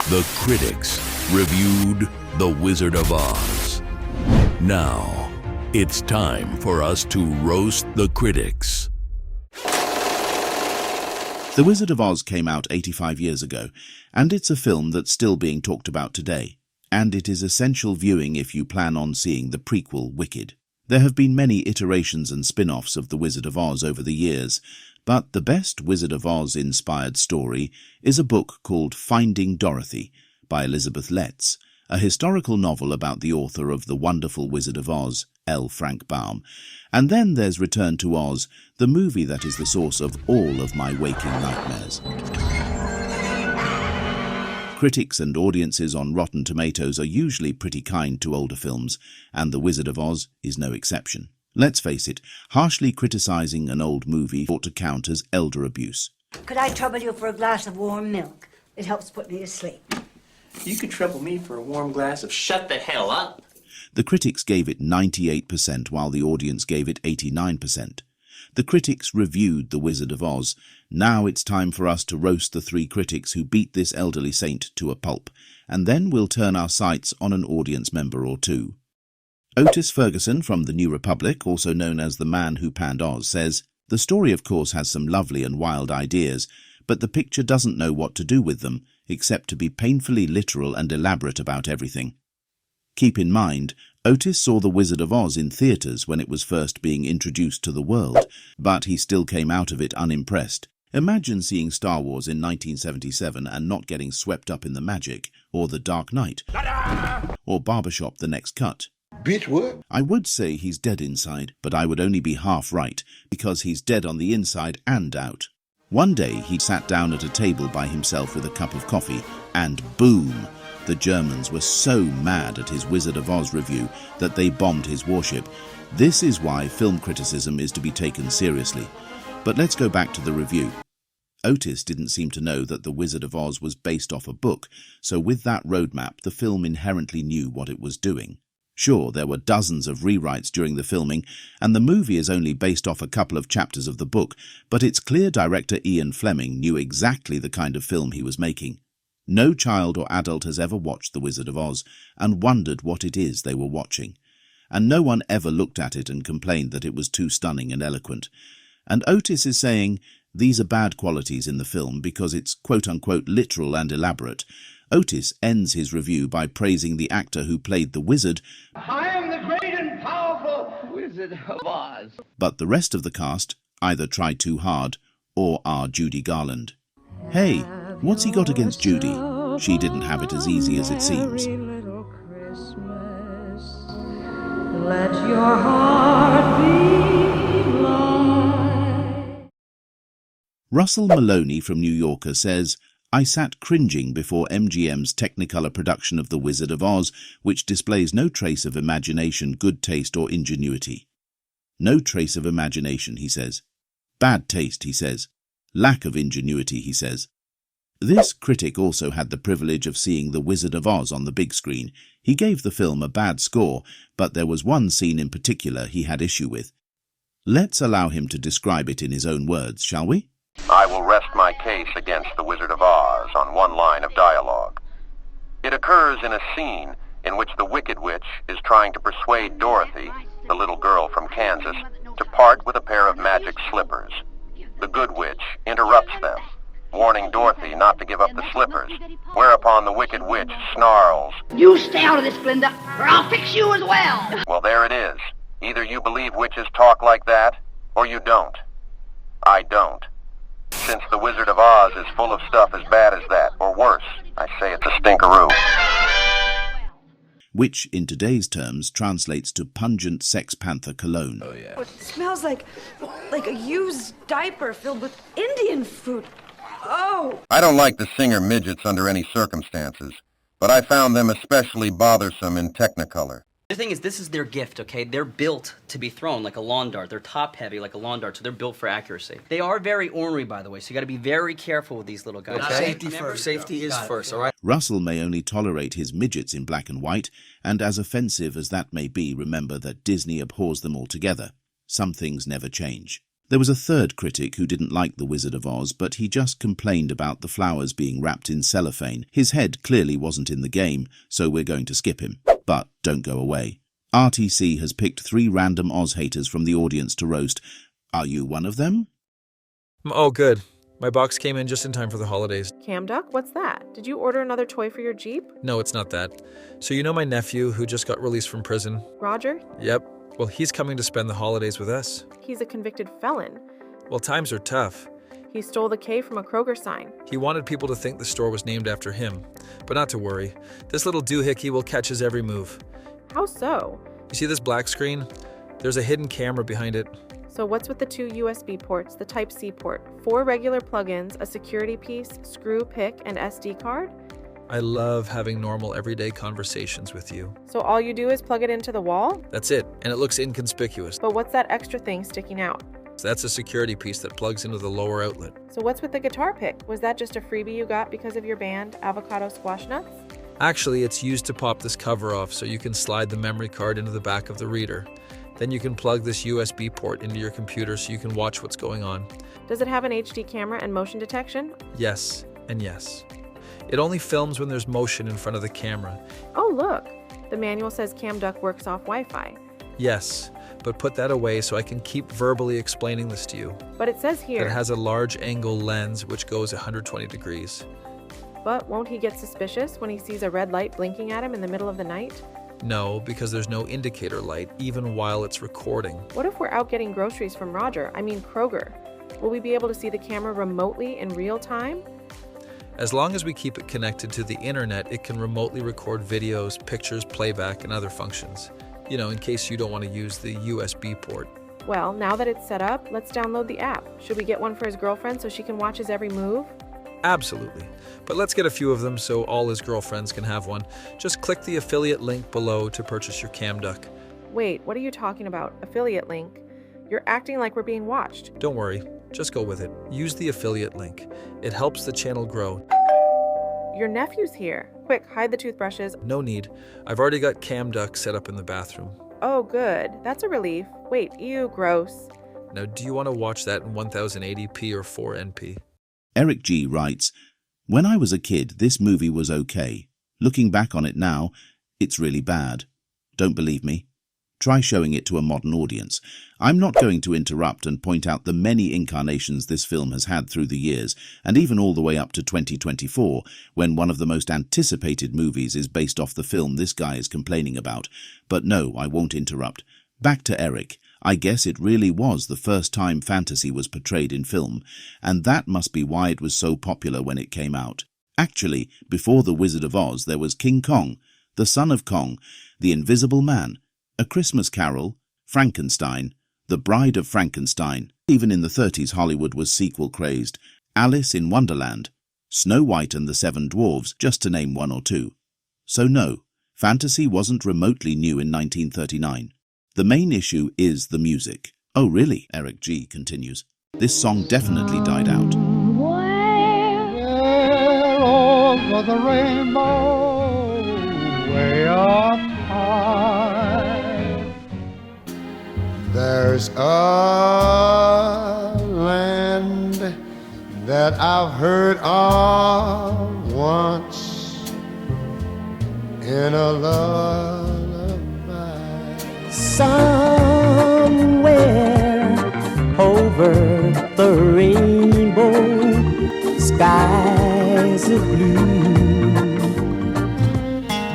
The critics reviewed The Wizard of Oz. Now, it's time for us to roast the critics. The Wizard of Oz came out 85 years ago, and it's a film that's still being talked about today. And it is essential viewing if you plan on seeing the prequel, Wicked. There have been many iterations and spin-offs of The Wizard of Oz over the years, but the best Wizard of Oz-inspired story is a book called Finding Dorothy by Elizabeth Letts, a historical novel about the author of The Wonderful Wizard of Oz, L. Frank Baum. And then there's Return to Oz, the movie that is the source of all of my waking nightmares. Critics and audiences on Rotten Tomatoes are usually pretty kind to older films, and The Wizard of Oz is no exception. Let's face it, harshly criticizing an old movie ought to count as elder abuse. Could I trouble you for a glass of warm milk? It helps put me to sleep. You could trouble me for a warm glass of shut the hell up. The critics gave it 98%, while the audience gave it 89%. The critics reviewed The Wizard of Oz. Now it's time for us to roast the three critics who beat this elderly saint to a pulp, and then we'll turn our sights on an audience member or two. Otis Ferguson from The New Republic, also known as the man who panned Oz, says, "The story of course has some lovely and wild ideas, but the picture doesn't know what to do with them, except to be painfully literal and elaborate about everything." Keep in mind, Otis saw The Wizard of Oz in theatres when it was first being introduced to the world, but he still came out of it unimpressed. Imagine seeing Star Wars in 1977 and not getting swept up in the magic, or The Dark Knight, or Barbershop The Next Cut. Bitch, what? I would say he's dead inside, but I would only be half right, because he's dead on the inside and out. One day he sat down at a table by himself with a cup of coffee, and boom! The Germans were so mad at his Wizard of Oz review that they bombed his warship. This is why film criticism is to be taken seriously. But let's go back to the review. Otis didn't seem to know that The Wizard of Oz was based off a book, so with that roadmap the film inherently knew what it was doing. Sure, there were dozens of rewrites during the filming, and the movie is only based off a couple of chapters of the book, but it's clear director Ian Fleming knew exactly the kind of film he was making. No child or adult has ever watched The Wizard of Oz and wondered what it is they were watching. And no one ever looked at it and complained that it was too stunning and eloquent. And Otis is saying, these are bad qualities in the film because it's quote-unquote literal and elaborate. Otis ends his review by praising the actor who played the wizard. I am the great and powerful Wizard of Oz. But the rest of the cast either try too hard or are Judy Garland. Hey, what's he got against Judy? She didn't have it as easy as it seems. Let your heart be light. Russell Maloney from New Yorker says, "I sat cringing before MGM's Technicolor production of The Wizard of Oz, which displays no trace of imagination, good taste, or ingenuity." No trace of imagination, he says. Bad taste, he says. Lack of ingenuity, he says. This critic also had the privilege of seeing The Wizard of Oz on the big screen. He gave the film a bad score, but there was one scene in particular he had issue with. Let's allow him to describe it in his own words, shall we? "I will rest my case against The Wizard of Oz on one line of dialogue. It occurs in a scene in which the Wicked Witch is trying to persuade Dorothy, the little girl from Kansas, to part with a pair of magic slippers. The Good Witch interrupts them, warning Dorothy not to give up the slippers, whereupon the Wicked Witch snarls, You stay out of this, Glinda, or I'll fix you as well. Well, there it is. Either you believe witches talk like that, or you don't. I don't. Since The Wizard of Oz is full of stuff as bad as that, or worse, I say it's a stinkaroo." Which, in today's terms, translates to pungent Sex Panther cologne. Oh, yeah. It smells like a used diaper filled with Indian food. Oh! I don't like the singer midgets under any circumstances, but I found them especially bothersome in Technicolor. The thing is, this is their gift, okay? They're built to be thrown like a lawn dart. They're top-heavy like a lawn dart, so they're built for accuracy. They are very ornery, by the way, so you gotta be very careful with these little guys. Okay. Safety first. Safety is first, all right? Russell may only tolerate his midgets in black and white, and as offensive as that may be, remember that Disney abhors them altogether. Some things never change. There was a third critic who didn't like The Wizard of Oz, but he just complained about the flowers being wrapped in cellophane. His head clearly wasn't in the game, so we're going to skip him. But don't go away. RTC has picked 3 random Oz haters from the audience to roast. Are you one of them? Oh, good. My box came in just in time for the holidays. CAMDUCK? What's that? Did you order another toy for your Jeep? No, it's not that. So you know my nephew who just got released from prison? Roger? Yep. Well, he's coming to spend the holidays with us. He's a convicted felon. Well, times are tough. He stole the K from a Kroger sign. He wanted people to think the store was named after him. But not to worry. This little doohickey will catch his every move. How so? You see this black screen? There's a hidden camera behind it. So what's with the 2 USB ports, the Type-C port, 4 regular plugins, a security piece, screw, pick, and SD card? I love having normal everyday conversations with you. So all you do is plug it into the wall? That's it, and it looks inconspicuous. But what's that extra thing sticking out? That's a security piece that plugs into the lower outlet. So what's with the guitar pick? Was that just a freebie you got because of your band, Avocado Squash Nuts? Actually, it's used to pop this cover off so you can slide the memory card into the back of the reader. Then you can plug this USB port into your computer so you can watch what's going on. Does it have an HD camera and motion detection? Yes, and yes. It only films when there's motion in front of the camera. Oh, look. The manual says CAMDUCK works off Wi-Fi. Yes, but put that away so I can keep verbally explaining this to you. But it says here... It has a large angle lens which goes 120 degrees. But won't he get suspicious when he sees a red light blinking at him in the middle of the night? No, because there's no indicator light, even while it's recording. What if we're out getting groceries from Kroger? Will we be able to see the camera remotely in real time? As long as we keep it connected to the internet, it can remotely record videos, pictures, playback, and other functions. You know, in case you don't want to use the USB port. Well, now that it's set up, let's download the app. Should we get one for his girlfriend so she can watch his every move? Absolutely. But let's get a few of them so all his girlfriends can have one. Just click the affiliate link below to purchase your CAMDUCK. Wait, what are you talking about? Affiliate link? You're acting like we're being watched. Don't worry. Just go with it. Use the affiliate link. It helps the channel grow. Your nephew's here. Quick, hide the toothbrushes. No need. I've already got CAMDUCK set up in the bathroom. Oh, good. That's a relief. Wait, ew, gross. Now, do you want to watch that in 1080p or 4NP? Eric G. writes, "When I was a kid, this movie was okay. Looking back on it now, it's really bad. Don't believe me? Try showing it to a modern audience. I'm not going to interrupt and point out the many incarnations this film has had through the years, and even all the way up to 2024, when one of the most anticipated movies is based off the film this guy is complaining about. But no, I won't interrupt. Back to Eric. I guess it really was the first time fantasy was portrayed in film, and that must be why it was so popular when it came out. Actually, before The Wizard of Oz, there was King Kong, The Son of Kong, The Invisible Man, A Christmas Carol, Frankenstein, The Bride of Frankenstein. Even in the 30s, Hollywood was sequel crazed. Alice in Wonderland, Snow White and the Seven Dwarfs, just to name one or two. So no, fantasy wasn't remotely new in 1939. The main issue is the music. Oh really? Eric G. continues. This song definitely died out. There over the rainbow, way up high, there's a land that I've heard of once in a lullaby. Somewhere over the rainbow, skies of blue,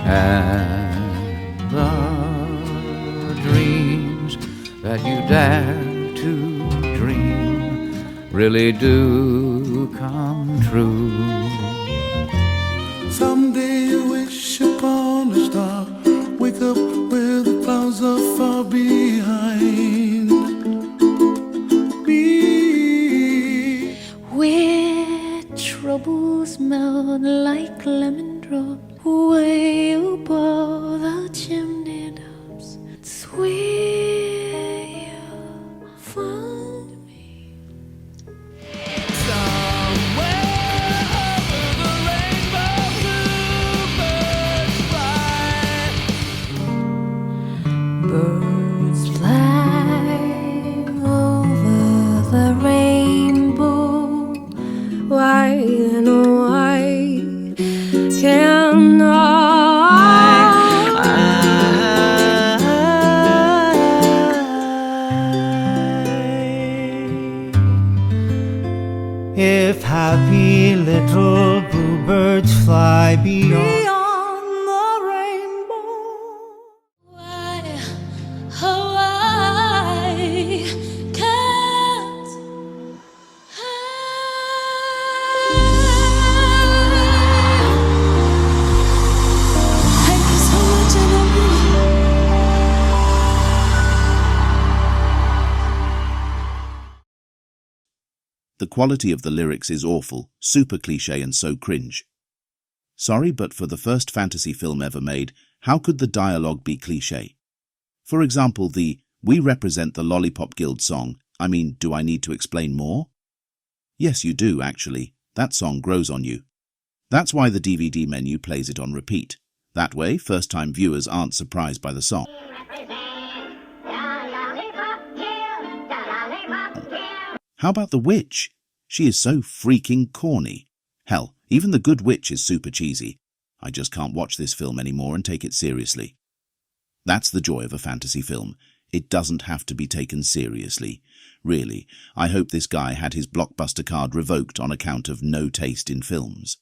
and the dreams that you dare to dream really do come true. Someday you wish upon a star, wake up where the clouds are far behind me, where troubles melt like lemon drops, way above the chimney tops. It's where you'll find me. Somewhere over the rainbow, bluebirds fly. Birds fly over sky beyond. The quality of the lyrics is awful, super cliché and so cringe. Sorry, but for the first fantasy film ever made, how could the dialogue be cliché? For example, the "We represent the Lollipop Guild" song. I mean, do I need to explain more? Yes, you do, actually. That song grows on you. That's why the DVD menu plays it on repeat. That way, first-time viewers aren't surprised by the song. How about the witch? She is so freaking corny. Hell, even the good witch is super cheesy. I just can't watch this film anymore and take it seriously. That's the joy of a fantasy film. It doesn't have to be taken seriously. Really, I hope this guy had his Blockbuster card revoked on account of no taste in films.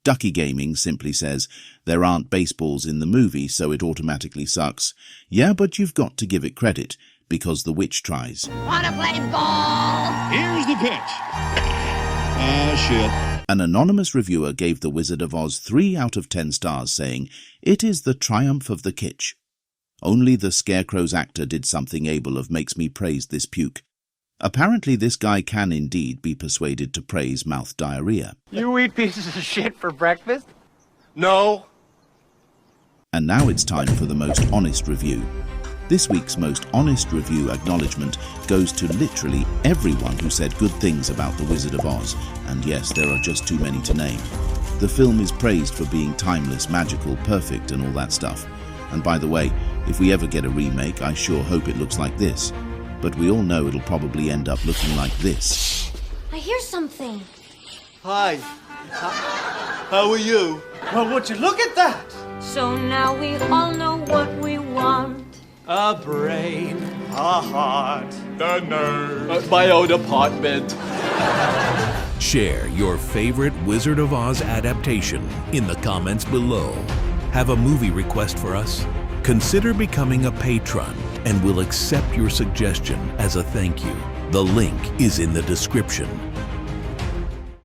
Ducky Gaming simply says, there aren't baseballs in the movie, so it automatically sucks. Yeah, but you've got to give it credit, because the witch tries. Wanna play ball? Here's the pitch. Shit. An anonymous reviewer gave The Wizard of Oz 3 out of 10 stars, saying, "It is the triumph of the kitsch. Only the Scarecrow's actor did something able of makes me praise this puke." Apparently this guy can indeed be persuaded to praise mouth diarrhea. You eat pieces of shit for breakfast? No. And now it's time for the most honest review. This week's most honest review acknowledgement goes to literally everyone who said good things about The Wizard of Oz, and yes, there are just too many to name. The film is praised for being timeless, magical, perfect, and all that stuff. And by the way, if we ever get a remake, I sure hope it looks like this. But we all know it'll probably end up looking like this. I hear something. Hi. How are you? Well, would you look at that? So now we all know what we want. A brain, a heart, the nerve, a bio department. Share your favorite Wizard of Oz adaptation in the comments below. Have a movie request for us? Consider becoming a patron and we'll accept your suggestion as a thank you. The link is in the description.